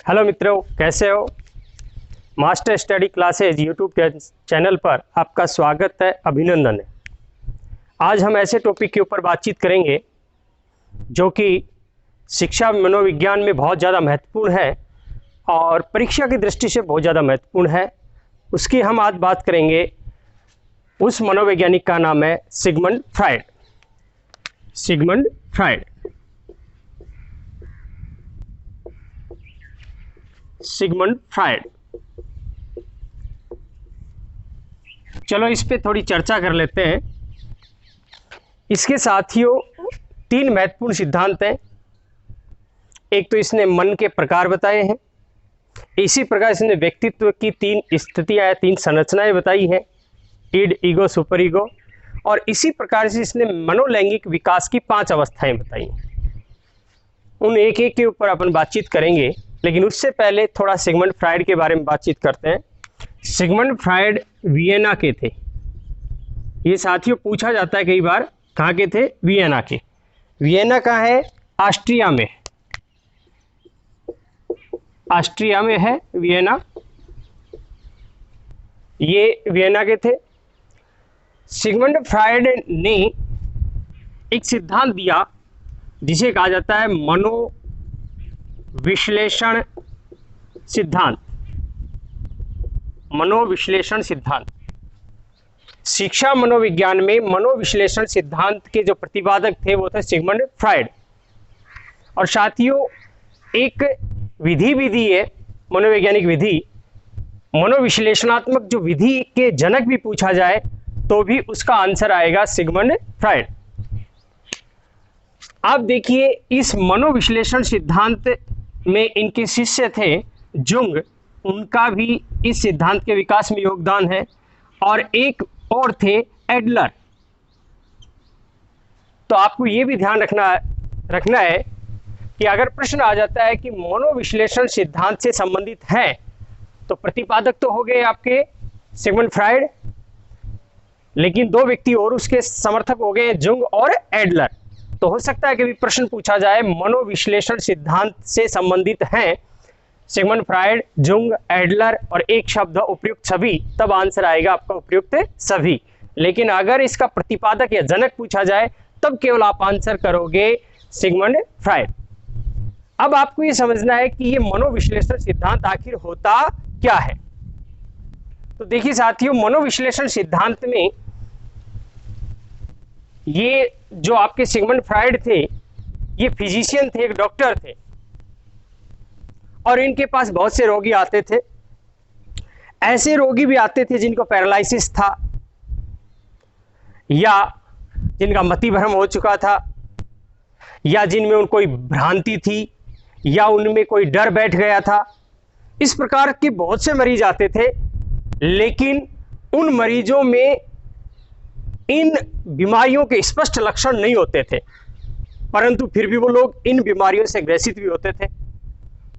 Hello मित्रों, कैसे हो। Master study classes YouTube channel पर आपका स्वागत है, अभिनंदन है। आज हम ऐसे टॉपिक के ऊपर बातचीत करेंगे जो कि शिक्षा मनोविज्ञान में बहुत ज़्यादा महत्वपूर्ण है और परीक्षा की दृष्टि से बहुत ज़्यादा महत्वपूर्ण है। उसकी हम आज बात करेंगे। उस मनोवैज्ञानिक का नाम है Sigmund Freud. Sigmund Freud. Sigmund Freud. चलो इस पे थोड़ी चर्चा कर लेते हैं। इसके साथियों तीन महत्वपूर्ण सिद्धांत हैं। एक तो इसने मन के प्रकार बताए हैं, इसी प्रकार इसने व्यक्तित्व की तीन स्थितियां, तीन संरचनाएं बताई हैं, ईड, ईगो, सुपर ईगो। और इसी प्रकार से इसने मनोलैंगिक विकास की 5 अवस्थाएं बताई हैं। उन एक एक के ऊपर अपन बातचीत करेंगे, लेकिन उससे पहले थोड़ा सिगमंड फ्रायड के बारे में बातचीत करते हैं। सिगमंड फ्रायड वियना के थे। ये साथियों पूछा जाता है कई बार, कहाँ के थे? वियना के। वियना कहाँ है? ऑस्ट्रिया में। ऑस्ट्रिया में है वियना। ये वियना के थे। सिगमंड फ्रायड ने एक सिद्धांत दिया जिसे कहा जाता है मनोविश्लेषण सिद्धांत। मनोविश्लेषण सिद्धांत। शिक्षा मनोविज्ञान में मनोविश्लेषण सिद्धांत के जो प्रतिपादक थे वो थे सिगमंड फ्रायड। और साथियों एक विधि भी दी है, मनोवैज्ञानिक विधि। मनोविश्लेषणात्मक जो विधि के जनक भी पूछा जाए तो भी उसका आंसर आएगा सिगमंड फ्रायड। आप देखिए, इस मनोविश्लेषण सिद्धांत में इनके शिष्य थे जुंग, उनका भी इस सिद्धांत के विकास में योगदान है। और एक और थे एडलर। तो आपको यह भी ध्यान रखना है कि अगर प्रश्न आ जाता है कि मनोविश्लेषण सिद्धांत से संबंधित है तो प्रतिपादक तो हो गए आपके सिगमंड फ्रायड, लेकिन दो व्यक्ति और उसके समर्थक हो गए, जुंग और एडलर। तो हो सकता है कि भी प्रश्न पूछा जाए मनोविश्लेषण सिद्धांत से संबंधित हैं सिगमंड फ्रायड, जुंग, एडलर और एक शब्द उपयुक्त सभी, तब आंसर आएगा आपका उपयुक्त सभी। लेकिन अगर इसका प्रतिपादक या जनक पूछा जाए तब केवल आप आंसर करोगे सिगमंड फ्रायड। अब आपको ये समझना है कि ये मनोविश्लेषण सिद्धांत आखिर होता क्या है। तो देखिए साथियों, मनोविश्लेषण सिद्धांत में ये जो आपके सिगमंड फ्रायड थे, ये फिजिशियन थे, एक डॉक्टर थे, और इनके पास बहुत से रोगी आते थे। ऐसे रोगी भी आते थे जिनको पैरालिसिस था, या जिनका मति भ्रम हो चुका था, या जिनमें उनको कोई भ्रांति थी, या उनमें कोई डर बैठ गया था। इस प्रकार के बहुत से मरीज आते थे, लेकिन उन मरीजों में इन बीमारियों के स्पष्ट लक्षण नहीं होते थे, परंतु फिर भी वो लोग इन बीमारियों से ग्रसित भी होते थे।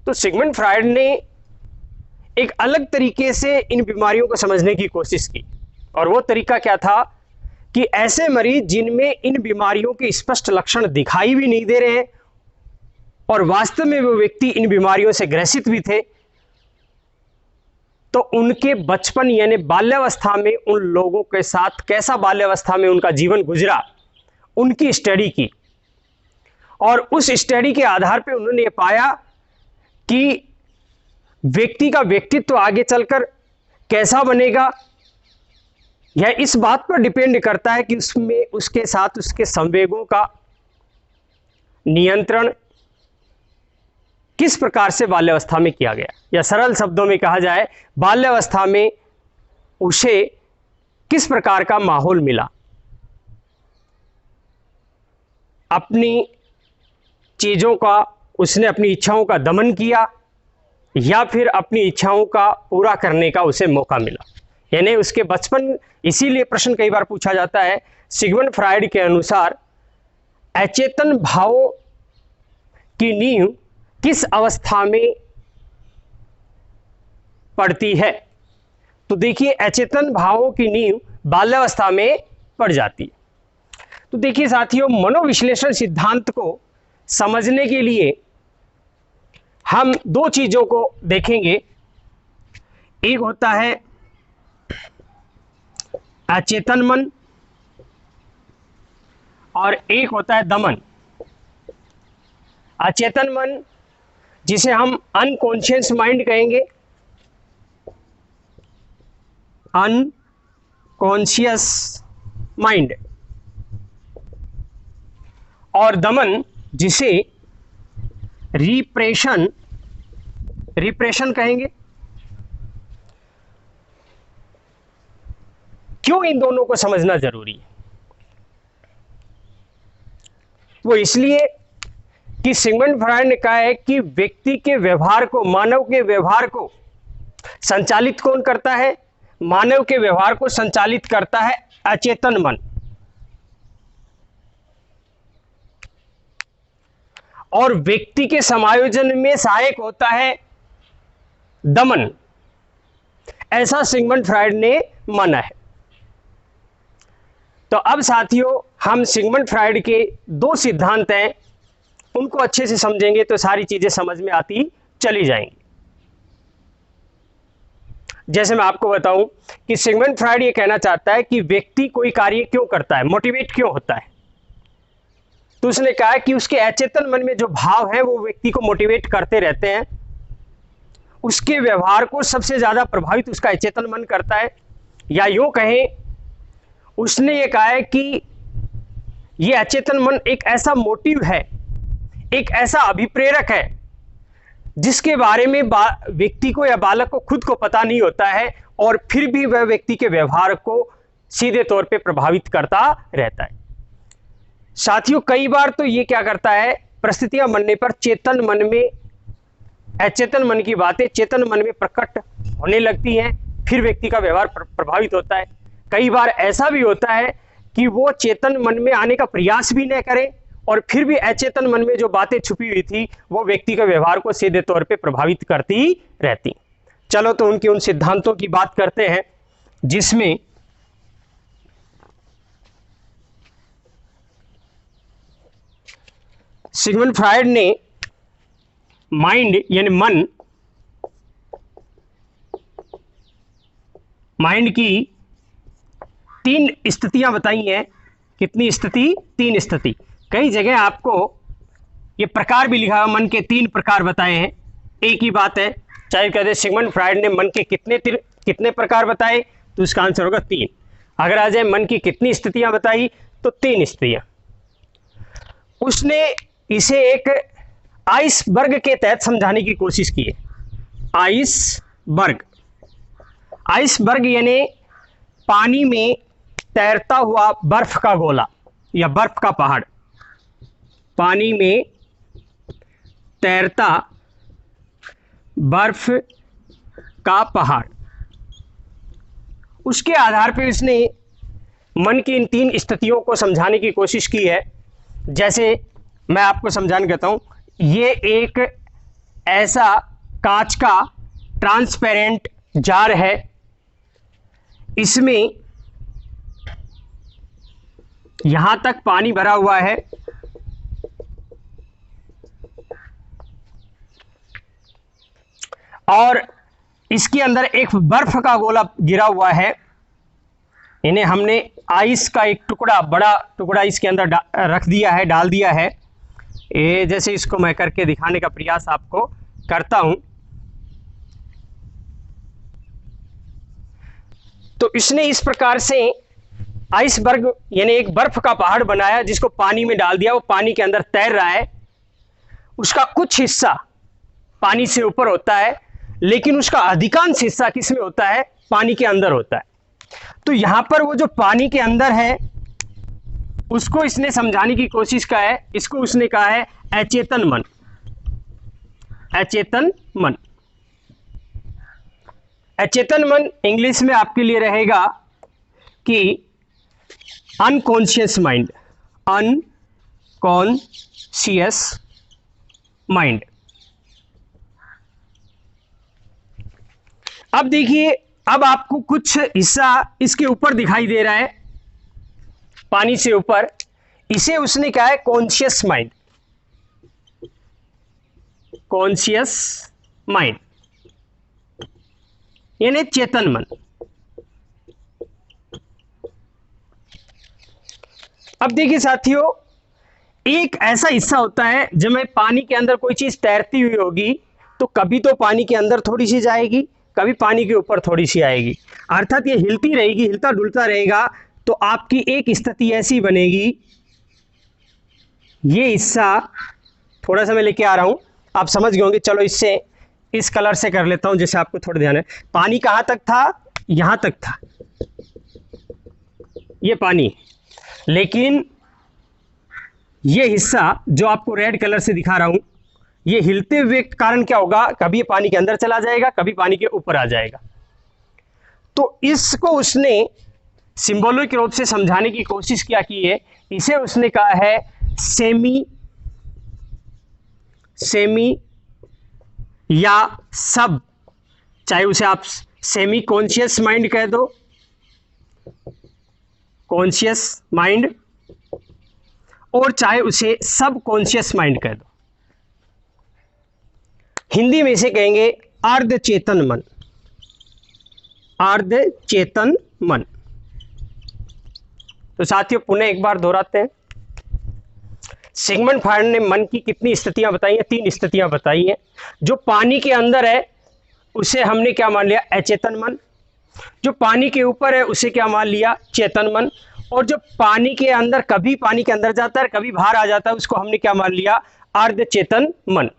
तो सिगमंड फ्रायड ने एक अलग तरीके से इन बीमारियों को समझने की कोशिश की, और वो तरीका क्या था कि ऐसे मरीज जिनमें इन बीमारियों के स्पष्ट लक्षण दिखाई भी नहीं दे रहे हैं और वास्तव में वो व्यक्ति इन बीमारियों से ग्रसित भी थे, तो उनके बचपन यानी बाल्यावस्था में उन लोगों के साथ कैसा बाल्यावस्था में उनका जीवन गुजरा, उनकी स्टडी की। और उस स्टडी के आधार पर उन्होंने ये पाया कि व्यक्ति का व्यक्तित्व आगे चलकर कैसा बनेगा, यह इस बात पर डिपेंड करता है कि उसमें उसके साथ उसके संवेगों का नियंत्रण किस प्रकार से बाल्यावस्था में किया गया, या सरल शब्दों में कहा जाए बाल्यावस्था में उसे किस प्रकार का माहौल मिला, अपनी चीजों का उसने अपनी इच्छाओं का दमन किया, या फिर अपनी इच्छाओं का पूरा करने का उसे मौका मिला। यानी उसके बचपन, इसीलिए प्रश्न कई बार पूछा जाता है सिगमंड फ्रायड के अनुसार अचेतन भावों की नींव किस अवस्था में पड़ती है। तो देखिए, अचेतन भावों की नींव बाल्यावस्था में पड़ जाती है। तो देखिए साथियों, मनोविश्लेषण सिद्धांत को समझने के लिए हम दो चीजों को देखेंगे, एक होता है अचेतन मन और एक होता है दमन। अचेतन मन जिसे हम अनकॉन्शियस माइंड कहेंगे, अनकॉन्शियस माइंड, और दमन जिसे रिप्रेशन कहेंगे। क्यों इन दोनों को समझना जरूरी है? वो इसलिए कि सिगमंड फ्रायड ने कहा है कि व्यक्ति के व्यवहार को, मानव के व्यवहार को संचालित कौन करता है? मानव के व्यवहार को संचालित करता है अचेतन मन, और व्यक्ति के समायोजन में सहायक होता है दमन। ऐसा सिगमंड फ्रायड ने माना है। तो अब साथियों, हम सिगमंड फ्रायड के दो सिद्धांत हैं, उनको अच्छे से समझेंगे तो सारी चीजें समझ में आती चली जाएंगी। जैसे मैं आपको बताऊं कि सिगमंड फ्रायड ये कहना चाहता है कि व्यक्ति कोई कार्य क्यों करता है, मोटिवेट क्यों होता है। तो उसने कहा कि उसके अचेतन मन में जो भाव है वो व्यक्ति को मोटिवेट करते रहते हैं। उसके व्यवहार को सबसे ज्यादा प्रभावित उसका अचेतन मन करता है, या यूं कहें, उसने ये कहा है कि ये अचेतन मन एक ऐसा मोटिव है, एक ऐसा अभिप्रेरक है जिसके बारे में व्यक्ति को या बालक को खुद को पता नहीं होता है, और फिर भी वह व्यक्ति के व्यवहार को सीधे तौर पे प्रभावित करता रहता है। साथियों, कई बार तो ये क्या करता है, परिस्थितियां बनने पर चेतन मन में, अचेतन मन की बातें चेतन मन में प्रकट होने लगती हैं, फिर व्यक्ति का व्यवहार प्रभावित होता है। कई बार ऐसा भी होता है कि वो चेतन मन में आने का प्रयास भी न करे, और फिर भी अचेतन मन में जो बातें छुपी हुई थी वो व्यक्ति के व्यवहार को सीधे तौर पे प्रभावित करती रहती। चलो तो उनके उन सिद्धांतों की बात करते हैं जिसमें सिगमंड फ्रायड ने माइंड यानी माइंड की तीन स्थितियां बताई हैं। कितनी स्थिति? तीन स्थिति। कई जगह आपको ये प्रकार भी लिखा है, मन के तीन प्रकार बताए हैं। एक ही बात है, चाहे कहते सिगमंड फ्रायड ने मन के कितने प्रकार बताए, तो इसका आंसर होगा 3। अगर आ जाए मन की कितनी स्थितियां बताई, तो 3 स्थितियां। उसने इसे एक आइसबर्ग के तहत समझाने की कोशिश की है। आइसबर्ग यानी पानी में तैरता हुआ बर्फ का गोला या बर्फ का पहाड़। पानी में तैरता बर्फ का पहाड़। उसके आधार पर इसने मन की इन 3 स्थितियों को समझाने की कोशिश की है। जैसे मैं आपको समझाने कहता हूं, ये एक ऐसा कांच का ट्रांसपेरेंट जार है, इसमें यहां तक पानी भरा हुआ है, और इसके अंदर एक बर्फ का गोला गिरा हुआ है। इन्हें हमने आइस का एक टुकड़ा, बड़ा टुकड़ा इसके अंदर रख दिया है, डाल दिया है। ये जैसे इसको मैं करके दिखाने का प्रयास आपको करता हूं। तो इसने इस प्रकार से आइसबर्ग यानी एक बर्फ का पहाड़ बनाया, जिसको पानी में डाल दिया। वो पानी के अंदर तैर रहा है। उसका कुछ हिस्सा पानी से ऊपर होता है, लेकिन उसका अधिकांश हिस्सा किस में होता है? पानी के अंदर होता है। तो यहां पर वो जो पानी के अंदर है उसको इसने समझाने की कोशिश का है। इसको उसने कहा है अचेतन मन। अचेतन मन, अचेतन मन इंग्लिश में आपके लिए रहेगा कि अनकॉन्शियस माइंड। Unconscious mind. अब देखिए, अब आपको कुछ हिस्सा इसके ऊपर दिखाई दे रहा है, पानी से ऊपर। इसे उसने कहा है कॉन्शियस माइंड। कॉन्शियस माइंड, यानी चेतन मन। अब देखिए साथियों, एक ऐसा हिस्सा होता है जब में पानी के अंदर कोई चीज तैरती हुई होगी तो कभी तो पानी के अंदर थोड़ी सी जाएगी, कभी पानी के ऊपर थोड़ी सी आएगी, अर्थात ये हिलती रहेगी, हिलता डुलता रहेगा। तो आपकी एक स्थिति ऐसी बनेगी, ये हिस्सा थोड़ा सा मैं लेके आ रहा हूं, आप समझ गए होंगे। चलो इससे इस कलर से कर लेता हूं जैसे आपको थोड़ा ध्यान है। पानी कहां तक था? यहां तक था ये पानी, लेकिन ये हिस्सा जो आपको रेड कलर से दिखा रहा हूं, ये हिलते हुए के कारण क्या होगा, कभी ये पानी के अंदर चला जाएगा, कभी पानी के ऊपर आ जाएगा। तो इसको उसने सिंबॉलिक रूप से समझाने की कोशिश क्या की है, इसे उसने कहा है सेमी या सब, चाहे उसे आप सेमी कॉन्शियस माइंड कह दो, कॉन्शियस माइंड, और चाहे उसे सब कॉन्शियस माइंड कह दो। हिंदी में इसे कहेंगे अर्ध चेतन मन, अर्ध चेतन मन। तो साथियों पुनः एक बार दोहराते हैं, सिगमंड फ्रायड ने मन की कितनी स्थितियां बताई हैं? 3 स्थितियां बताई हैं। जो पानी के अंदर है उसे हमने क्या मान लिया? अचेतन मन। जो पानी के ऊपर है उसे क्या मान लिया? चेतन मन। और जो पानी के अंदर, कभी पानी के अंदर जाता है कभी बाहर आ जाता है, उसको हमने क्या मान लिया? अर्ध चेतन मन।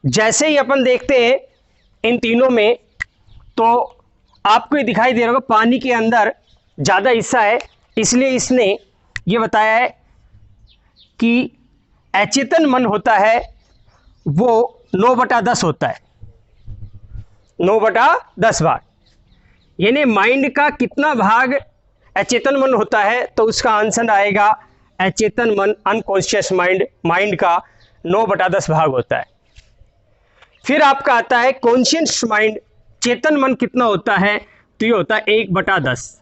जैसे ही अपन देखते हैं इन तीनों में, तो आपको ये दिखाई दे रहा होगा पानी के अंदर ज्यादा हिस्सा है, इसलिए इसने ये बताया है कि अचेतन मन होता है वो 9/10 होता है, 9/10 भाग। यानी माइंड का कितना भाग अचेतन मन होता है, तो उसका आंसर आएगा अचेतन मन, अनकॉन्शियस माइंड, माइंड का 9/10 भाग होता है। फिर आपका आता है कॉन्शियस माइंड, चेतन मन कितना होता है? तो ये होता है 1/10,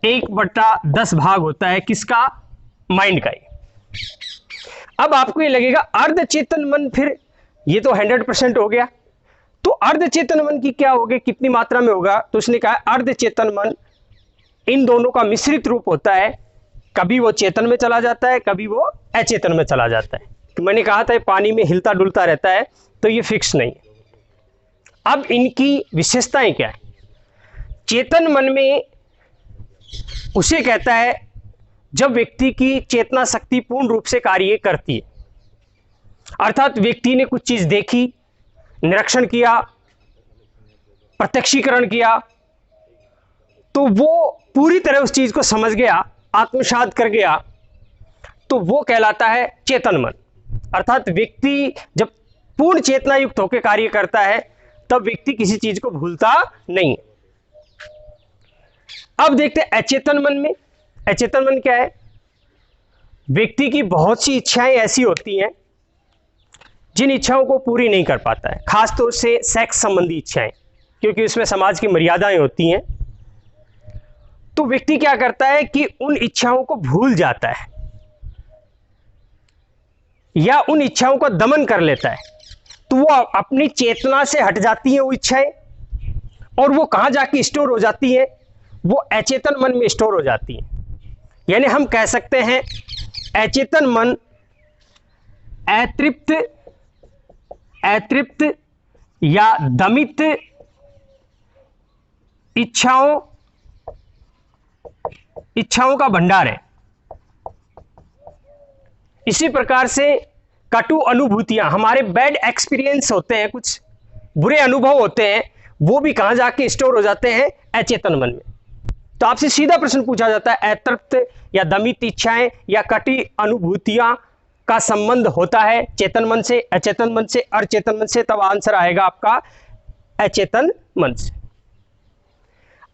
1/10 भाग होता है किसका? माइंड का ही। अब आपको ये लगेगा अर्ध चेतन मन, फिर ये तो 100% हो गया, तो अर्ध चेतन मन की क्या होगी, कितनी मात्रा में होगा? तो उसने कहा अर्ध चेतन मन इन दोनों का मिश्रित रूप होता है, कभी वो चेतन में चला जाता है, कभी वो अचेतन में चला जाता है। तो मैंने कहा था पानी में हिलता डुलता रहता है, तो ये फिक्स नहीं है। अब इनकी विशेषताएं क्या है? चेतन मन में उसे कहता है जब व्यक्ति की चेतना शक्ति पूर्ण रूप से कार्य करती है, अर्थात व्यक्ति ने कुछ चीज देखी, निरीक्षण किया, प्रत्यक्षीकरण किया, तो वो पूरी तरह उस चीज को समझ गया, आत्मसात कर गया, तो वो कहलाता है चेतन मन। अर्थात व्यक्ति जब पूर्ण चेतना युक्त होकर कार्य करता है तब व्यक्ति किसी चीज को भूलता नहीं। अब देखते हैं अचेतन मन में। अचेतन मन क्या है? व्यक्ति की बहुत सी इच्छाएं ऐसी होती हैं जिन इच्छाओं को पूरी नहीं कर पाता है, खासतौर से सेक्स संबंधी इच्छाएं, क्योंकि उसमें समाज की मर्यादाएं होती हैं। तो व्यक्ति क्या करता है कि उन इच्छाओं को भूल जाता है या उन इच्छाओं का दमन कर लेता है, तो वो अपनी चेतना से हट जाती हैं वो इच्छाएं, और वो कहां जाके स्टोर हो जाती है? वो अचेतन मन में स्टोर हो जाती है। यानी हम कह सकते हैं अचेतन मन अतृप्त या दमित इच्छाओं का भंडार है। इसी प्रकार से कटु अनुभूतियां, हमारे बैड एक्सपीरियंस होते हैं, कुछ बुरे अनुभव होते हैं, वो भी कहां जाके स्टोर हो जाते हैं? अचेतन मन में। तो आपसे सीधा प्रश्न पूछा जाता है अतृप्त या दमित इच्छाएं या कटी अनुभूतियां का संबंध होता है चेतन मन से, अचेतन मन से, अचेतन मन से, तब आंसर आएगा आपका अचेतन मन से।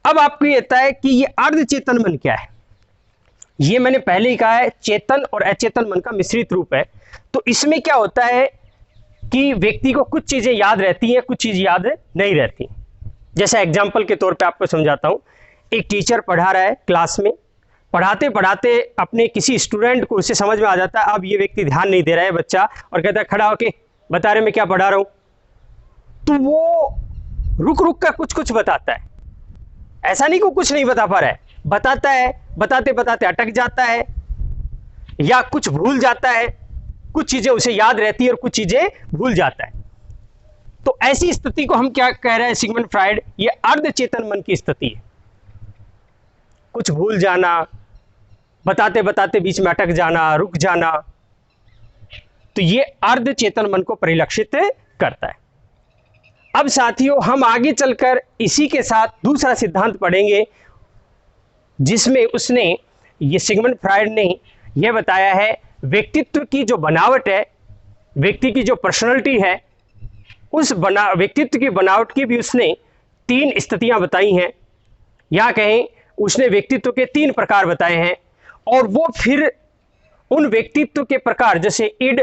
अब आपको ये आता है कि ये अर्ध चेतन मन क्या है? ये मैंने पहले ही कहा है चेतन और अचेतन मन का मिश्रित रूप है। तो इसमें क्या होता है कि व्यक्ति को कुछ चीजें याद रहती हैं, कुछ चीज याद नहीं रहती। जैसे एग्जाम्पल के तौर पे आपको समझाता हूं, एक टीचर पढ़ा रहा है क्लास में, पढ़ाते पढ़ाते अपने किसी स्टूडेंट को उसे समझ में आ जाता है अब ये व्यक्ति ध्यान नहीं दे रहा है बच्चा, और कहता है खड़ा होके बता रहे मैं क्या पढ़ा रहा हूं, तो वो रुक रुक कर कुछ कुछ बताता है। ऐसा नहीं कि कुछ नहीं बता पा रहा है, बताता है, बताते बताते अटक जाता है या कुछ भूल जाता है, कुछ चीजें उसे याद रहती है और कुछ चीजें भूल जाता है। तो ऐसी स्थिति को हम क्या कह रहे हैं सिगमंड फ्राइड, ये अर्धचेतन मन की स्थिति है। कुछ भूल जाना, बताते बताते बीच में अटक जाना, रुक जाना, तो ये अर्धचेतन मन को परिलक्षित करता है। अब साथियों हम आगे चलकर इसी के साथ दूसरा सिद्धांत पढ़ेंगे जिसमें उसने ये सिगमंड फ्राइड ने यह बताया है व्यक्तित्व की जो बनावट है, व्यक्ति की जो पर्सनालिटी है, उस व्यक्तित्व की बनावट की भी उसने 3 स्थितियां बताई हैं, या कहें उसने व्यक्तित्व के 3 प्रकार बताए हैं। और वो फिर उन व्यक्तित्व के प्रकार जैसे इड,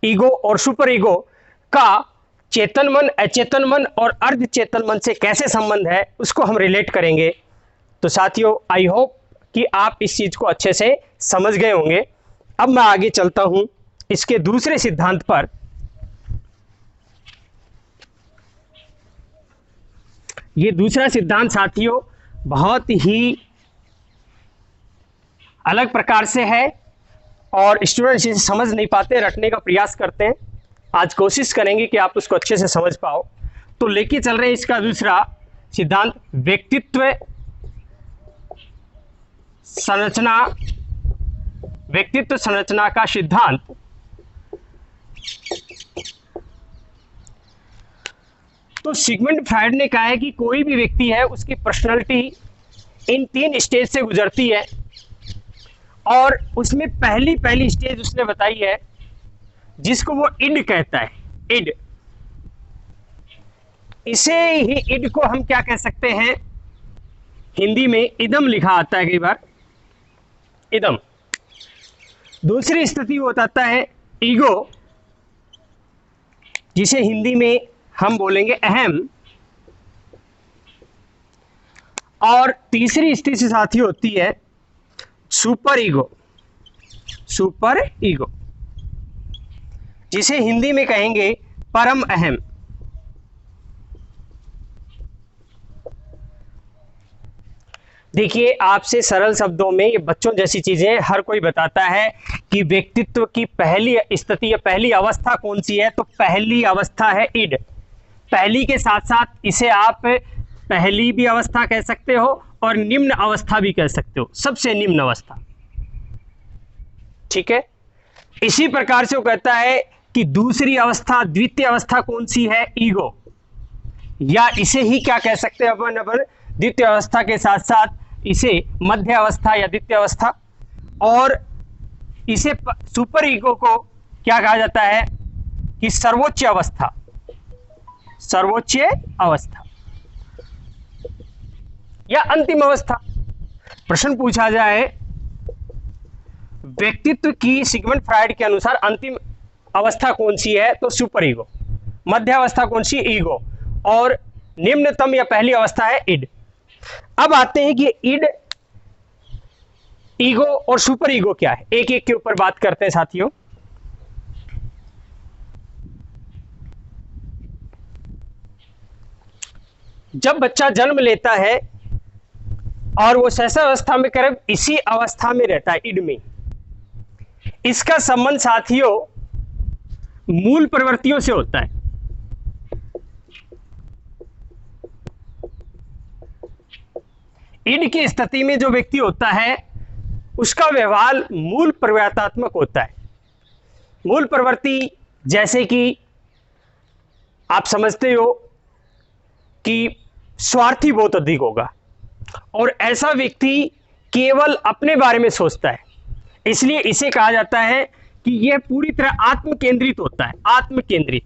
ईगो और सुपर ईगो का चेतन मन, अचेतन मन और अर्धचेतन मन से कैसे संबंध है उसको हम रिलेट करेंगे। तो साथियों आई होप कि आप इस चीज को अच्छे से समझ गए होंगे। अब मैं आगे चलता हूं इसके दूसरे सिद्धांत पर। ये दूसरा सिद्धांत साथियों बहुत ही अलग प्रकार से है और स्टूडेंट्स इसे समझ नहीं पाते, रटने का प्रयास करते हैं। आज कोशिश करेंगे कि आप उसको अच्छे से समझ पाओ। तो लेके चल रहे हैं इसका दूसरा सिद्धांत, व्यक्तित्व संरचना, व्यक्तित्व संरचना का सिद्धांत। तो सिगमंड फ्राइड ने कहा है कि कोई भी व्यक्ति है उसकी पर्सनालिटी इन 3 स्टेज से गुजरती है और उसमें पहली स्टेज उसने बताई है जिसको वो इड कहता है, इड। इसे ही इड को हम क्या कह सकते हैं, हिंदी में इदम लिखा आता है कई बार, इदम। दूसरी स्थिति वो बताता है ईगो, जिसे हिंदी में हम बोलेंगे अहम। और तीसरी स्थिति साथी होती है सुपर ईगो, सुपर ईगो, जिसे हिंदी में कहेंगे परम अहम। देखिए आपसे सरल शब्दों में, ये बच्चों जैसी चीजें हर कोई बताता है कि व्यक्तित्व की पहली स्थिति या पहली अवस्था कौन सी है, तो पहली अवस्था है इड। पहली के साथ साथ इसे आप पहली भी अवस्था कह सकते हो और निम्न अवस्था भी कह सकते हो, सबसे निम्न अवस्था, ठीक है। इसी प्रकार से वो कहता है कि दूसरी अवस्था, द्वितीय अवस्था कौन सी है, ईगो, या इसे ही क्या कह सकते हैं अपन द्वितीय अवस्था के साथ साथ इसे मध्य अवस्था या द्वितीय अवस्था। और इसे सुपर ईगो को क्या कहा जाता है कि सर्वोच्च अवस्था, सर्वोच्च अवस्था या अंतिम अवस्था। प्रश्न पूछा जाए व्यक्तित्व की सिगमंड फ्राइड के अनुसार अंतिम अवस्था कौन सी है, तो सुपर ईगो। मध्य अवस्था कौन सी, ईगो। और निम्नतम या पहली अवस्था है इड। अब आते हैं कि इड, ईगो और सुपर ईगो क्या है, एक एक के ऊपर बात करते हैं साथियों। जब बच्चा जन्म लेता है और वो शैशवावस्था में करीब इसी अवस्था में रहता है, इड में, इसका संबंध साथियों मूल प्रवृत्तियों से होता है। इड की स्थिति में जो व्यक्ति होता है उसका व्यवहार मूल प्रवृत्तात्मक होता है। मूल प्रवृत्ति जैसे कि आप समझते हो कि स्वार्थी बहुत अधिक होगा और ऐसा व्यक्ति केवल अपने बारे में सोचता है, इसलिए इसे कहा जाता है कि यह पूरी तरह आत्म केंद्रित होता है। आत्म केंद्रित,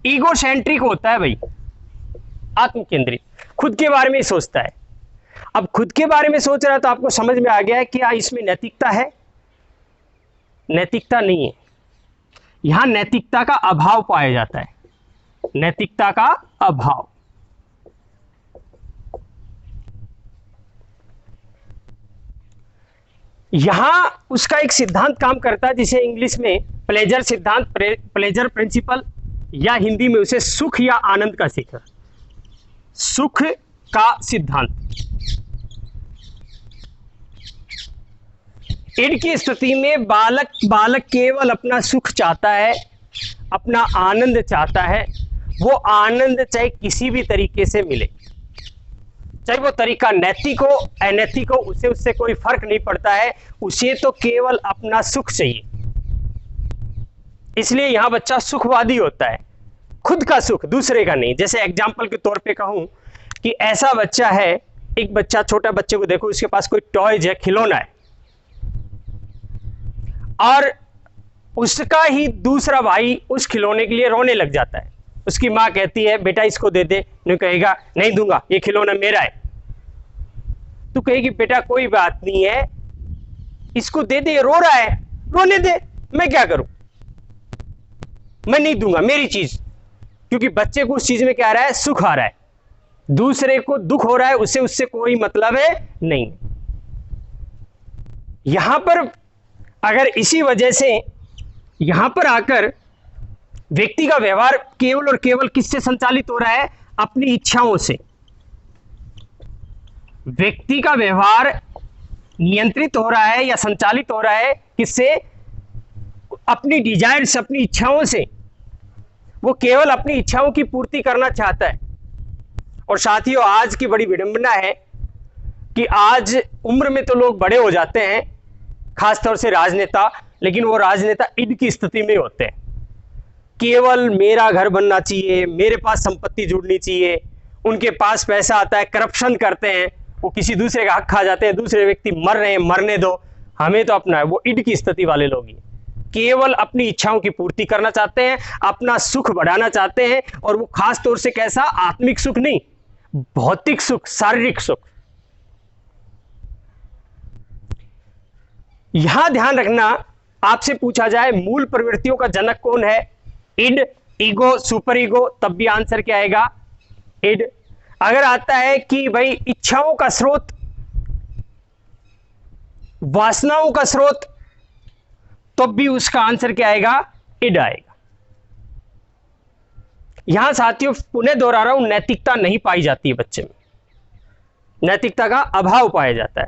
ईगो सेंट्रिक होता है भाई, आत्म केंद्रित, खुद के बारे में ही सोचता है। अब खुद के बारे में सोच रहा है तो आपको समझ में आ गया है कि इसमें नैतिकता है, नैतिकता नहीं है। यहां नैतिकता का अभाव पाया जाता है, नैतिकता का अभाव। यहां उसका एक सिद्धांत काम करता है जिसे इंग्लिश में प्लेजर सिद्धांत, प्लेजर प्रिंसिपल, या हिंदी में उसे सुख या आनंद का शिखर, सुख का सिद्धांत। इड की स्थिति में बालक केवल अपना सुख चाहता है, अपना आनंद चाहता है। वो आनंद चाहे किसी भी तरीके से मिले, चाहे वो तरीका नैतिक हो अनैतिक हो, उसे उससे कोई फर्क नहीं पड़ता है, उसे तो केवल अपना सुख चाहिए। इसलिए यहां बच्चा सुखवादी होता है, खुद का सुख, दूसरे का नहीं। जैसे एग्जाम्पल के तौर पे कहूं कि ऐसा बच्चा है, एक बच्चा, छोटा बच्चे को देखो, उसके पास कोई टॉयज है, खिलौना है, और उसका ही दूसरा भाई उस खिलौने के लिए रोने लग जाता है। उसकी माँ कहती है बेटा इसको दे दे, नहीं कहेगा नहीं दूंगा, ये खिलौना मेरा है। तू कहेगी बेटा कोई बात नहीं है, इसको दे दे, रो रहा है, रोने दे, मैं क्या करूं, मैं नहीं दूंगा, मेरी चीज। क्योंकि बच्चे को उस चीज में क्या आ रहा है, सुख आ रहा है, दूसरे को दुख हो रहा है, उसे उससे कोई मतलब है नहीं। यहां पर अगर इसी वजह से यहां पर आकर व्यक्ति का व्यवहार केवल और केवल किससे संचालित हो रहा है, अपनी इच्छाओं से। व्यक्ति का व्यवहार नियंत्रित हो रहा है या संचालित हो रहा है किससे, अपनी डिजायर्स, अपनी इच्छाओं से। वो केवल अपनी इच्छाओं की पूर्ति करना चाहता है। और साथियों, आज की बड़ी विडंबना है कि आज उम्र में तो लोग बड़े हो जाते हैं, खासतौर से राजनेता, लेकिन वो राजनेता इड की स्थिति में होते हैं। केवल मेरा घर बनना चाहिए, मेरे पास संपत्ति जुड़नी चाहिए, उनके पास पैसा आता है, करप्शन करते हैं, वो किसी दूसरे का हक खा जाते हैं, दूसरे व्यक्ति मर रहे हैं, मरने दो, हमें तो अपना है। वो इड की स्थिति वाले लोग ही केवल अपनी इच्छाओं की पूर्ति करना चाहते हैं, अपना सुख बढ़ाना चाहते हैं, और वो खास तौर से कैसा, आत्मिक सुख नहीं, भौतिक सुख, शारीरिक सुख। यहां ध्यान रखना, आपसे पूछा जाए मूल प्रवृत्तियों का जनक कौन है, इड, ईगो, सुपर ईगो, तब भी आंसर क्या आएगा, इड। अगर आता है कि भाई इच्छाओं का स्रोत, वासनाओं का स्रोत, तब भी उसका आंसर क्या आएगा, इड आएगा। यहां साथियों पुनः दोहरा रहा हूं, नैतिकता नहीं पाई जाती है बच्चे में, नैतिकता का अभाव पाया जाता है।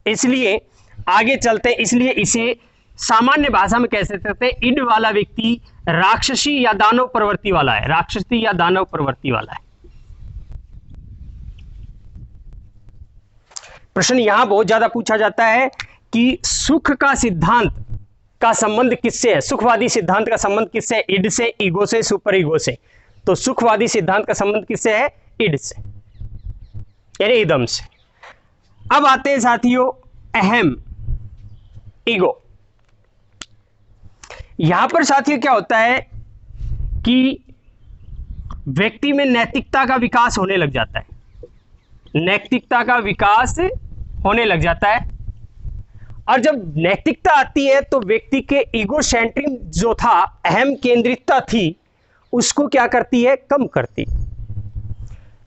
इसलिए आगे चलते हैं, इसलिए इसे सामान्य भाषा में कह सकते हैं, इड वाला व्यक्ति राक्षसी या दानव प्रवृत्ति वाला है, राक्षसी या दानव प्रवृत्ति वाला है। प्रश्न यहां बहुत ज्यादा पूछा जाता है कि सुख का सिद्धांत का संबंध किससे है, सुखवादी सिद्धांत का संबंध किससे है, इड से, ईगो से, सुपर ईगो से। तो सुखवादी सिद्धांत का संबंध किससे है, इड से, यानी इदम से। अब आते हैं साथियों अहम, ईगो। यहां पर साथियों क्या होता है कि व्यक्ति में नैतिकता का विकास होने लग जाता है, नैतिकता का विकास होने लग जाता है। और जब नैतिकता आती है तो व्यक्ति के ईगो सेंट्रिक जो था, अहम केंद्रितता थी, उसको क्या करती है, कम करती।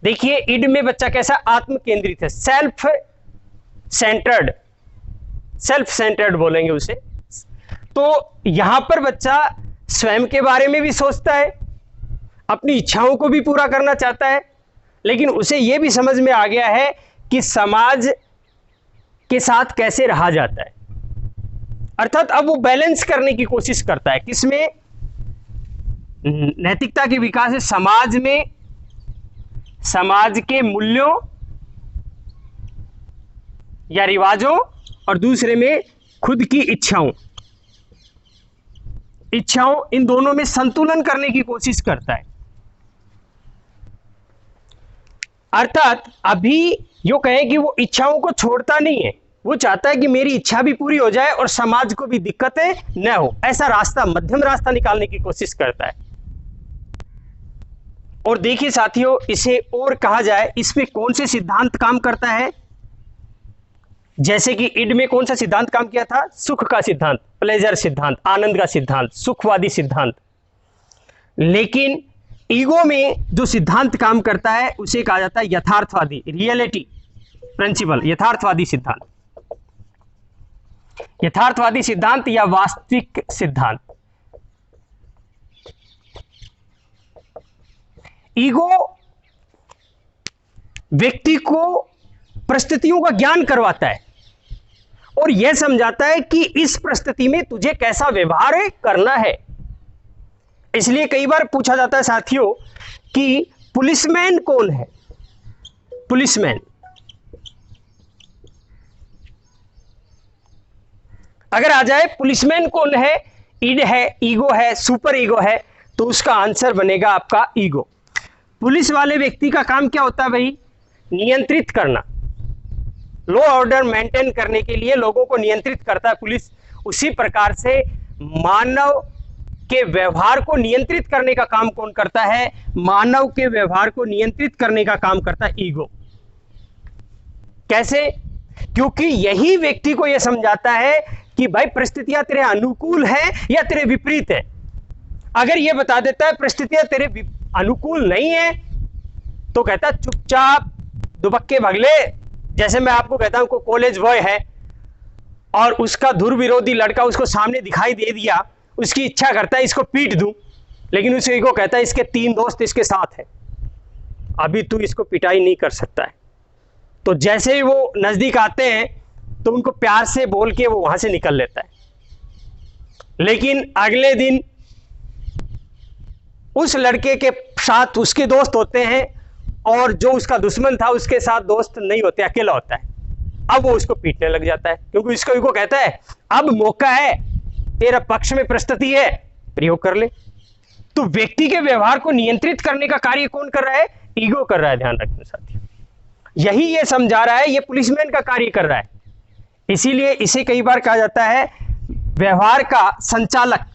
देखिए इड में बच्चा कैसा, आत्म केंद्रित है, सेल्फ सेंटर्ड बोलेंगे उसे। तो यहां पर बच्चा स्वयं के बारे में भी सोचता है, अपनी इच्छाओं को भी पूरा करना चाहता है, लेकिन उसे यह भी समझ में आ गया है कि समाज के साथ कैसे रहा जाता है। अर्थात अब वो बैलेंस करने की कोशिश करता है, किसमें, नैतिकता के विकास है समाज में, समाज के मूल्यों या रिवाजों, और दूसरे में खुद की इच्छाओं, इन दोनों में संतुलन करने की कोशिश करता है। अर्थात अभी यो कहें कि वो इच्छाओं को छोड़ता नहीं है, वो चाहता है कि मेरी इच्छा भी पूरी हो जाए और समाज को भी दिक्कतें न हो, ऐसा रास्ता, मध्यम रास्ता निकालने की कोशिश करता है। और देखिए साथियों, इसे और कहा जाए, इसमें कौन से सिद्धांत काम करता है, जैसे कि इड में कौन सा सिद्धांत काम किया था, सुख का सिद्धांत, प्लेजर सिद्धांत, आनंद का सिद्धांत, सुखवादी सिद्धांत। लेकिन ईगो में जो सिद्धांत काम करता है उसे कहा जाता है यथार्थवादी, रियलिटी प्रिंसिपल, यथार्थवादी सिद्धांत। यथार्थवादी सिद्धांत या वास्तविक सिद्धांत। ईगो व्यक्ति को परिस्थितियों का ज्ञान करवाता है और यह समझाता है कि इस परिस्थिति में तुझे कैसा व्यवहार करना है। इसलिए कई बार पूछा जाता है साथियों कि पुलिसमैन कौन है। पुलिसमैन, अगर आ जाए पुलिसमैन कौन है, ईड है, ईगो है, सुपर ईगो है, तो उसका आंसर बनेगा आपका ईगो। पुलिस वाले व्यक्ति का काम क्या होता है भाई? नियंत्रित करना, लॉ ऑर्डर मेंटेन करने के लिए लोगों को नियंत्रित करता है पुलिस। उसी प्रकार से मानव के व्यवहार को नियंत्रित करने का काम कौन करता है? मानव के व्यवहार को नियंत्रित करने का काम करता है ईगो। कैसे? क्योंकि यही व्यक्ति को यह समझाता है कि भाई परिस्थितियां तेरे अनुकूल है या तेरे विपरीत है। अगर यह बता देता है परिस्थितियां तेरे अनुकूल नहीं है, तो कहता है चुपचाप दुबक्के भगले। जैसे मैं आपको कहता हूं कोई कॉलेज बॉय है और उसका धुर विरोधी लड़का उसको सामने दिखाई दे दिया, उसकी इच्छा करता है इसको पीट दूं, लेकिन उसे ईगो कहता है इसके 3 दोस्त इसके साथ हैं, अभी तू इसको पिटाई नहीं कर सकता है। तो जैसे ही वो नजदीक आते हैं तो उनको प्यार से बोल के वो वहां से निकल लेता है। लेकिन अगले दिन उस लड़के के साथ उसके दोस्त होते हैं और जो उसका दुश्मन था उसके साथ दोस्त नहीं होते, अकेला होता है। अब वो उसको पीटने लग जाता है क्योंकि इसको ईगो कहता है अब मौका है, तेरा पक्ष में परिस्थिति है, प्रयोग कर ले। तो व्यक्ति के व्यवहार को नियंत्रित करने का कार्य कौन कर रहा है? ईगो कर रहा है। ध्यान रखना साथियों, यही ये समझा रहा है, ये पुलिसमैन का कार्य कर रहा है। इसीलिए इसे कई बार कहा जाता है व्यवहार का संचालक।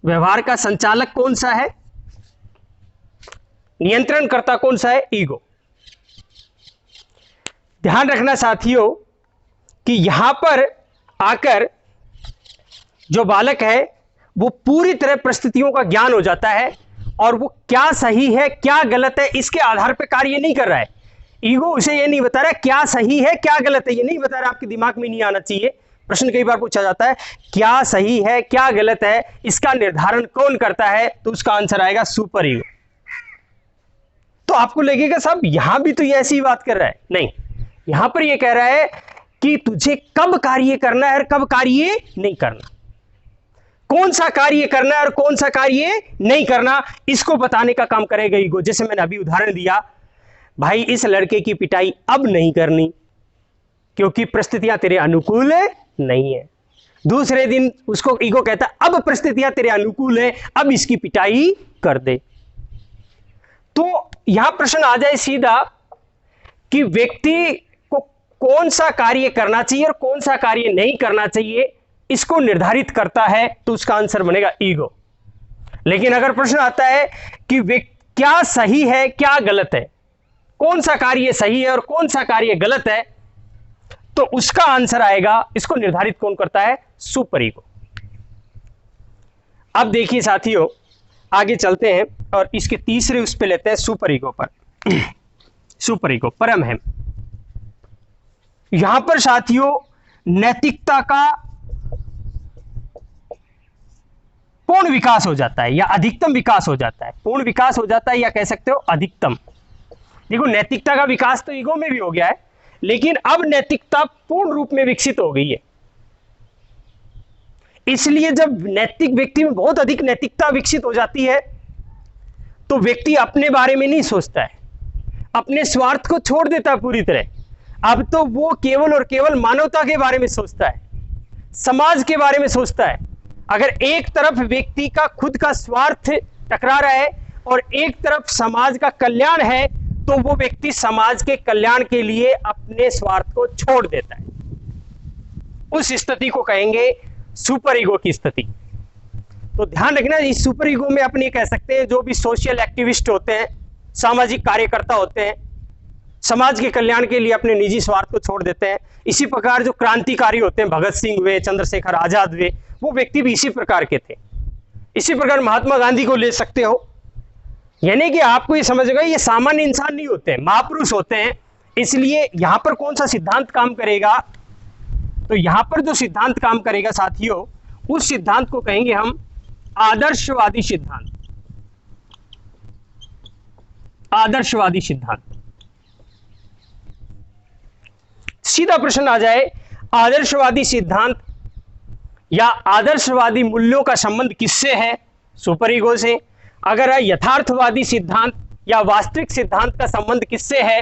व्यवहार का संचालक कौन सा है? नियंत्रणकर्ता कौन सा है? ईगो। ध्यान रखना साथियों कि यहां पर आकर जो बालक है वो पूरी तरह परिस्थितियों का ज्ञान हो जाता है और वो क्या सही है क्या गलत है इसके आधार पर कार्य नहीं कर रहा है। ईगो उसे ये नहीं बता रहा क्या सही है क्या गलत है, ये नहीं बता रहा। आपके दिमाग में नहीं आना चाहिए। प्रश्न कई बार पूछा जाता है क्या सही है क्या गलत है, इसका निर्धारण कौन करता है? तो उसका आंसर आएगा सुपर ईगो। तो आपको लगेगा साहब यहां भी तो ये ऐसी बात कर रहा है। नहीं, यहां पर ये कह रहा है कि तुझे कब कार्य करना है और कब कार्य नहीं करना, कौन सा कार्य करना है और कौन सा कार्य नहीं करना, इसको बताने का काम करेगा ईगो। जैसे मैंने अभी उदाहरण दिया, भाई इस लड़के की पिटाई अब नहीं करनी क्योंकि परिस्थितियां तेरे अनुकूल नहीं है। दूसरे दिन उसको ईगो कहता है अब परिस्थितियां तेरे अनुकूल है, अब इसकी पिटाई कर दे। तो यहां प्रश्न आ जाए सीधा कि व्यक्ति को कौन सा कार्य करना चाहिए और कौन सा कार्य नहीं करना चाहिए, इसको निर्धारित करता है, तो उसका आंसर बनेगा ईगो। लेकिन अगर प्रश्न आता है कि क्या सही है क्या गलत है, कौन सा कार्य सही है और कौन सा कार्य गलत है, तो उसका आंसर आएगा, इसको निर्धारित कौन करता है? Super ego. अब देखिए साथियों आगे चलते हैं और इसके तीसरे उस पे लेते हैं सुपर ईगो पर। सुपर ईगो परम है। यहां पर साथियों नैतिकता का पूर्ण विकास हो जाता है या अधिकतम विकास हो जाता है। पूर्ण विकास हो जाता है या कह सकते हो अधिकतम। देखो नैतिकता का विकास तो ईगो में भी हो गया है, लेकिन अब नैतिकता पूर्ण रूप में विकसित हो गई है। इसलिए जब नैतिक व्यक्ति में बहुत अधिक नैतिकता विकसित हो जाती है तो व्यक्ति अपने बारे में नहीं सोचता है, अपने स्वार्थ को छोड़ देता है पूरी तरह। अब तो वो केवल और केवल मानवता के बारे में सोचता है, समाज के बारे में सोचता है। अगर एक तरफ व्यक्ति का खुद का स्वार्थ टकरा रहा है और एक तरफ समाज का कल्याण है, तो वो व्यक्ति समाज के कल्याण के लिए अपने स्वार्थ को छोड़ देता है। उस स्थिति को कहेंगे सुपर ईगो की स्थिति। तो ध्यान रखना इस सुपर ईगो में अपन ये कह सकते हैं जो भी सोशल एक्टिविस्ट होते हैं, सामाजिक कार्यकर्ता होते हैं, समाज के कल्याण के लिए अपने निजी स्वार्थ को छोड़ देते हैं। इसी प्रकार जो क्रांतिकारी होते हैं, भगत सिंह हुए, चंद्रशेखर आजाद हुए, वो व्यक्ति भी इसी प्रकार के थे। इसी प्रकार महात्मा गांधी को ले सकते हो। यानी कि आपको ये समझेगा ये सामान्य इंसान नहीं होते हैं, महापुरुष होते हैं। इसलिए यहां पर कौन सा सिद्धांत काम करेगा? तो यहां पर जो सिद्धांत काम करेगा साथियों, उस सिद्धांत को कहेंगे हम आदर्शवादी सिद्धांत। आदर्शवादी सिद्धांत। सीधा प्रश्न आ जाए, आदर्शवादी सिद्धांत या आदर्शवादी मूल्यों का संबंध किससे है? सुपर ईगो से। अगर है यथार्थवादी सिद्धांत या वास्तविक सिद्धांत का संबंध किससे है?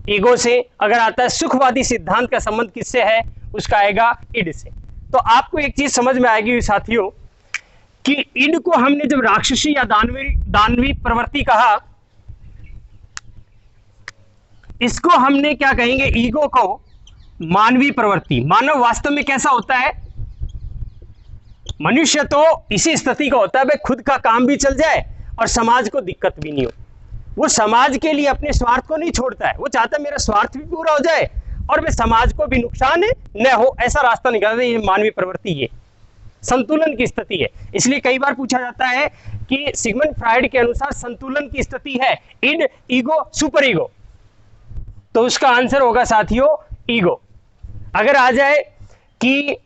ईगो से। अगर आता है सुखवादी सिद्धांत का संबंध किससे है? उसका आएगा इड से। तो आपको एक चीज समझ में आएगी साथियों कि इड को हमने जब राक्षसी या दानवी प्रवृत्ति कहा, इसको हमने क्या कहेंगे? ईगो को मानवीय प्रवृत्ति। मानव वास्तव में कैसा होता है? मनुष्य तो इसी स्थिति का होता है भाई खुद का काम भी चल जाए और समाज को दिक्कत भी नहीं हो। वो समाज के लिए अपने स्वार्थ को नहीं छोड़ता है, वो चाहता है मेरा स्वार्थ भी पूरा हो जाए और वे समाज को भी नुकसान न हो, ऐसा रास्ता निकालते। ये मानवीय प्रवृत्ति है, संतुलन की स्थिति है। इसलिए कई बार पूछा जाता है कि सिगमंड फ्राइड के अनुसार संतुलन की स्थिति है इड, ईगो, सुपर ईगो, तो उसका आंसर होगा साथियों ईगो। अगर आ जाए कि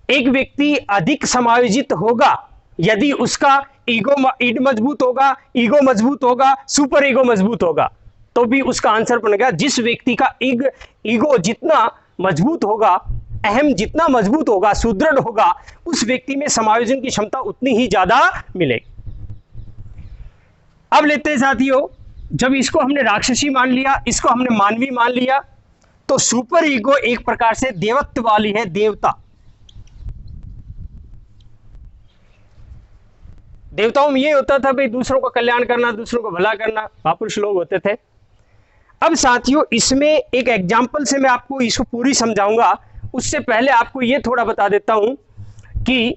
एक व्यक्ति अधिक समायोजित होगा यदि उसका इड मजबूत होगा, ईगो मजबूत होगा, सुपर ईगो मजबूत होगा, तो भी उसका आंसर बनेगा जिस व्यक्ति का ईगो जितना मजबूत होगा, अहम जितना मजबूत होगा, सुदृढ़ होगा, उस व्यक्ति में समायोजन की क्षमता उतनी ही ज्यादा मिलेगी। अब लेते हैं साथियों, जब इसको हमने राक्षसी मान लिया, इसको हमने मानवीय मान लिया, तो सुपर ईगो एक प्रकार से देवत्व वाली है, देवता। देवताओं में ये होता था भाई दूसरों का कल्याण करना, दूसरों को भला करना, महापुरुष लोग होते थे। अब साथियों इसमें एक एग्जाम्पल से मैं आपको इसको पूरी समझाऊंगा। उससे पहले आपको ये थोड़ा बता देता हूं कि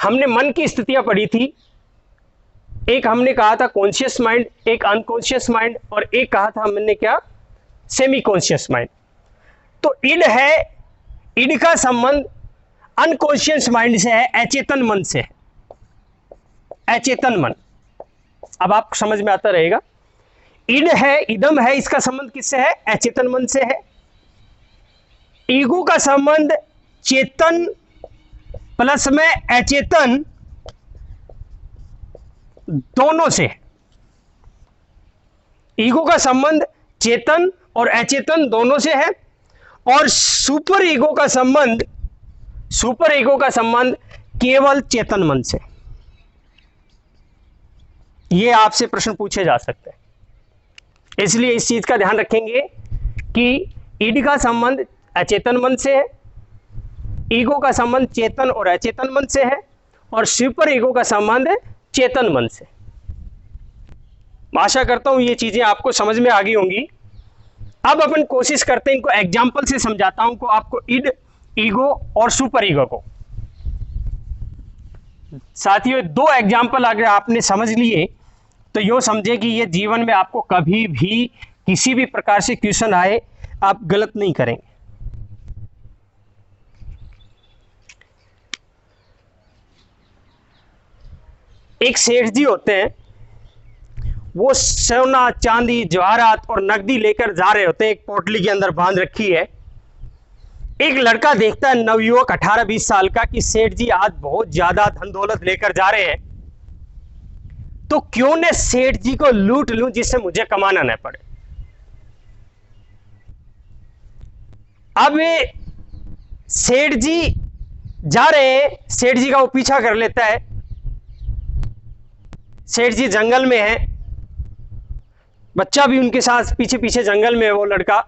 हमने मन की स्थितियां पढ़ी थी। एक हमने कहा था कॉन्शियस माइंड, एक अनकॉन्शियस माइंड, और एक कहा था हमने क्या, सेमी कॉन्शियस माइंड। तो इड है, इड का संबंध अनकॉन्शियस माइंड से है, अचेतन मन से है, अचेतन मन। अब आपको समझ में आता रहेगा। इड है, इदम है, इसका संबंध किससे है? अचेतन मन से है। ईगो का संबंध चेतन प्लस में अचेतन दोनों से है। ईगो का संबंध चेतन और अचेतन दोनों से है। और सुपर ईगो का संबंध, सुपर ईगो का संबंध केवल चेतन मन से। ये आपसे प्रश्न पूछे जा सकते हैं, इसलिए इस चीज का ध्यान रखेंगे कि ईड का संबंध अचेतन मन से है, ईगो का संबंध चेतन और अचेतन मन से है, और सुपर ईगो का संबंध चेतन मन से। आशा करता हूं ये चीजें आपको समझ में आ गई होंगी। अब अपन कोशिश करते हैं, इनको एग्जाम्पल से समझाता हूं को आपको, इड, ईगो और सुपर ईगो को। साथियों दो एग्जाम्पल अगर आपने समझ लिए तो यो समझे कि ये जीवन में आपको कभी भी किसी भी प्रकार से क्वेश्चन आए आप गलत नहीं करेंगे। एक सेठ जी होते हैं, वो सोना चांदी जवाहरात और नकदी लेकर जा रहे होते हैं, एक पोटली के अंदर बांध रखी है। एक लड़का देखता है, नवयुवक 18-20 साल का, कि सेठ जी आज बहुत ज्यादा धन दौलत लेकर जा रहे हैं, तो क्यों न सेठ जी को लूट लूं जिससे मुझे कमाना न पड़े। अब सेठ जी जा रहे हैं, सेठ जी का वो पीछा कर लेता है। सेठ जी जंगल में है, बच्चा भी उनके साथ पीछे पीछे जंगल में है वो लड़का।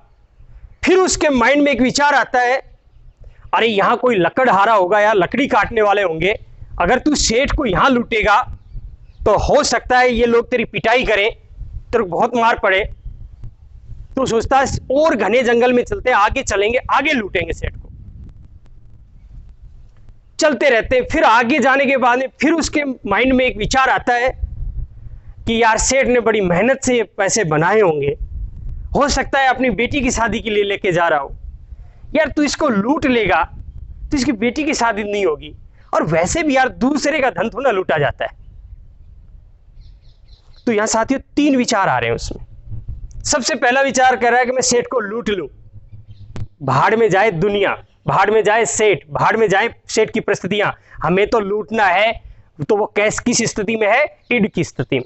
फिर उसके माइंड में एक विचार आता है, अरे यहां कोई लकड़हारा होगा या लकड़ी काटने वाले होंगे, अगर तू सेठ को यहां लूटेगा तो हो सकता है ये लोग तेरी पिटाई करें, तेरे को बहुत मार पड़े। तो सोचता है और घने जंगल में चलते हैं, आगे चलेंगे, आगे लूटेंगे सेठ को। चलते रहते हैं। फिर आगे जाने के बाद फिर उसके माइंड में एक विचार आता है कि यार सेठ ने बड़ी मेहनत से ये पैसे बनाए होंगे, हो सकता है अपनी बेटी की शादी के लिए लेके जा रहा हो, यार तू इसको लूट लेगा तो इसकी बेटी की शादी नहीं होगी, और वैसे भी यार दूसरे का धन थोड़ा लूटा जाता है। तो यहां साथियों 3 विचार आ रहे हैं उसमें। सबसे पहला विचार कर रहा है कि मैं सेठ को लूट लूं, भाड़ में जाए दुनिया, भाड़ में जाए सेठ, भाड़ में जाए सेठ की परिस्थितियां, हमें तो लूटना है। तो वो किस स्थिति में है? इड की स्थिति में।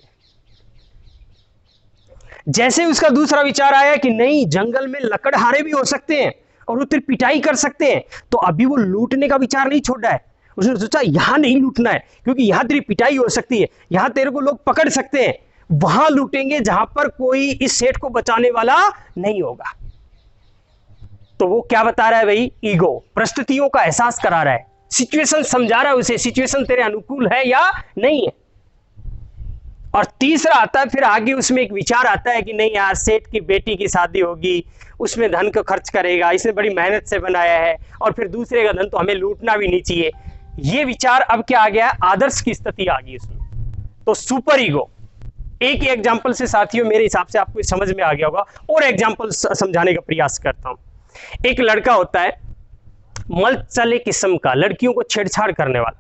जैसे उसका दूसरा विचार आया कि नहीं, जंगल में लकड़हारे भी हो सकते हैं और वो तेरी पिटाई कर सकते हैं, तो अभी वो लूटने का विचार नहीं छोड़ा है। उसने सोचा यहां नहीं लूटना है, क्योंकि यहां तेरी पिटाई हो सकती है, यहां तेरे को लोग पकड़ सकते हैं। वहां लूटेंगे जहां पर कोई इस सेठ को बचाने वाला नहीं होगा। तो वो क्या बता रहा है भाई? ईगो, परिस्थितियों का एहसास करा रहा है, सिचुएशन समझा रहा है उसे, सिचुएशन तेरे अनुकूल है या नहीं है। और तीसरा आता है फिर आगे, उसमें एक विचार आता है कि नहीं यार, सेठ की बेटी की शादी होगी, उसमें धन को खर्च करेगा, इसने बड़ी मेहनत से बनाया है, और फिर दूसरे का धन तो हमें लूटना भी नहीं चाहिए। ये विचार अब क्या आ गया? आदर्श की स्थिति आ गई उसमें। तो सुपर ईगो। एक ही एग्जाम्पल से साथियों मेरे हिसाब से आपको समझ में आ गया होगा, और एग्जाम्पल समझाने का प्रयास करता हूं। एक लड़का होता है मलचले किस्म का, लड़कियों को छेड़छाड़ करने वाला।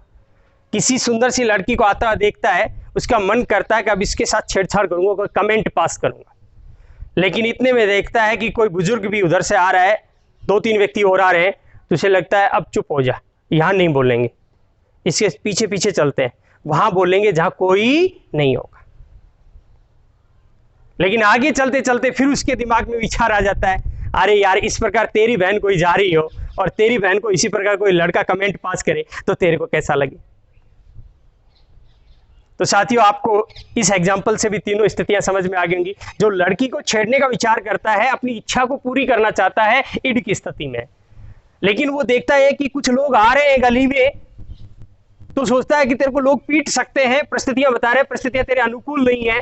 किसी सुंदर सी लड़की को आता देखता है, उसका मन करता है कि अब इसके साथ छेड़छाड़ करूंगा, कोई कमेंट पास करूंगा। लेकिन इतने में देखता है कि कोई बुजुर्ग भी उधर से आ रहा है, 2-3 व्यक्ति और आ रहे हैं, तो उसे लगता है अब चुप हो जा, यहां नहीं बोलेंगे, इसके पीछे पीछे चलते हैं, वहां बोलेंगे जहां कोई नहीं होगा। लेकिन आगे चलते चलते फिर उसके दिमाग में विचार आ जाता है, अरे यार, इस प्रकार तेरी बहन कोई जा रही हो और तेरी बहन को इसी प्रकार कोई लड़का कमेंट पास करे तो तेरे को कैसा लगे। तो साथियों, आपको इस एग्जाम्पल से भी तीनों स्थितियां समझ में आ गई होंगी। जो लड़की को छेड़ने का विचार करता है, अपनी इच्छा को पूरी करना चाहता है, इड की स्थिति में। लेकिन वो देखता है कि कुछ लोग आ रहे हैं गली में, तो सोचता है कि तेरे को लोग पीट सकते हैं, परिस्थितियां बता रहे हैं, परिस्थितियां तेरे अनुकूल नहीं है,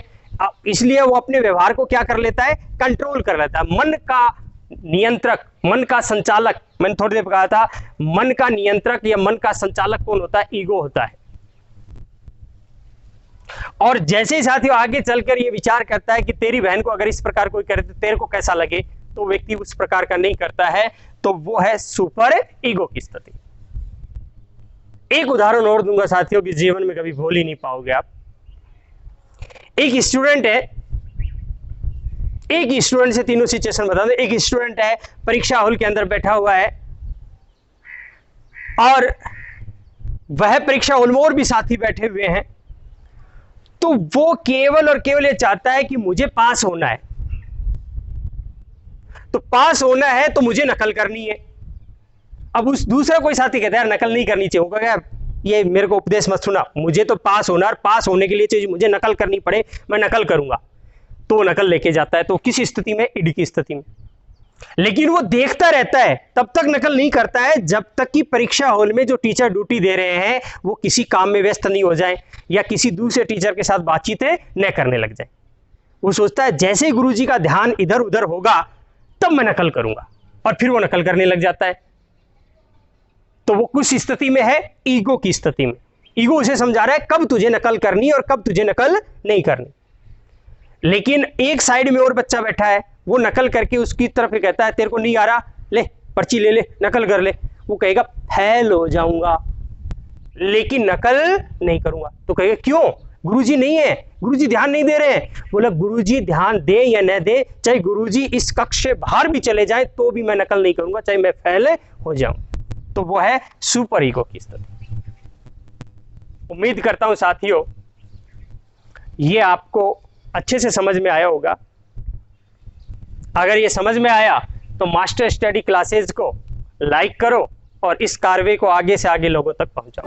इसलिए वो अपने व्यवहार को क्या कर लेता है? कंट्रोल कर लेता है। मन का नियंत्रक, मन का संचालक, मैंने थोड़ी देर कहा था, मन का नियंत्रक या मन का संचालक कौन होता है? ईगो होता है। और जैसे ही साथियों आगे चलकर ये विचार करता है कि तेरी बहन को अगर इस प्रकार कोई करे तो तेरे को कैसा लगे, तो व्यक्ति उस प्रकार का नहीं करता है, तो वो है सुपर ईगो की स्थिति। एक उदाहरण और दूंगा साथियों कि जीवन में कभी भूल ही नहीं पाओगे आप। एक स्टूडेंट है, एक स्टूडेंट से तीनों सिचुएशन बता दो। एक स्टूडेंट है, परीक्षा हॉल के अंदर बैठा हुआ है, और वह परीक्षा हॉल में और भी साथी बैठे हुए हैं, तो वो केवल और केवल ये चाहता है कि मुझे पास होना है। तो पास होना है तो मुझे नकल करनी है। अब उस दूसरा कोई साथी कहता है यार नकल नहीं करनी चाहिए, होगा यार ये मेरे को उपदेश मत सुना, मुझे तो पास होना, और पास होने के लिए चाहिए मुझे नकल करनी पड़े, मैं नकल करूंगा। तो वो नकल लेके जाता है। तो किस स्थिति में? इड की स्थिति में। लेकिन वो देखता रहता है, तब तक नकल नहीं करता है जब तक कि परीक्षा हॉल में जो टीचर ड्यूटी दे रहे हैं वो किसी काम में व्यस्त नहीं हो जाए या किसी दूसरे टीचर के साथ बातचीतें न करने लग जाए। वो सोचता है जैसे गुरुजी का ध्यान इधर उधर होगा तब मैं नकल करूंगा, और फिर वो नकल करने लग जाता है। तो वो कुछ स्थिति में है? ईगो की स्थिति में। ईगो उसे समझा रहा है कब तुझे नकल करनी और कब तुझे नकल नहीं करनी। लेकिन एक साइड में और बच्चा बैठा है, वो नकल करके उसकी तरफ ही कहता है तेरे को नहीं आ रहा, ले पर्ची ले ले, नकल कर ले। वो कहेगा फेल हो जाऊंगा लेकिन नकल नहीं करूंगा। तो कहेगा क्यों? गुरुजी नहीं है, गुरुजी ध्यान नहीं दे रहे हैं। बोला गुरुजी ध्यान दे या न दे, चाहे गुरुजी इस कक्ष से बाहर भी चले जाए तो भी मैं नकल नहीं करूंगा, चाहे मैं फेल हो जाऊं। तो वो है सुपर ईगो की स्थिति। उम्मीद करता हूं साथियों ये आपको अच्छे से समझ में आया होगा। अगर ये समझ में आया तो मास्टर स्टडी क्लासेस को लाइक करो और इस कार्य को आगे से आगे लोगों तक पहुंचाओ।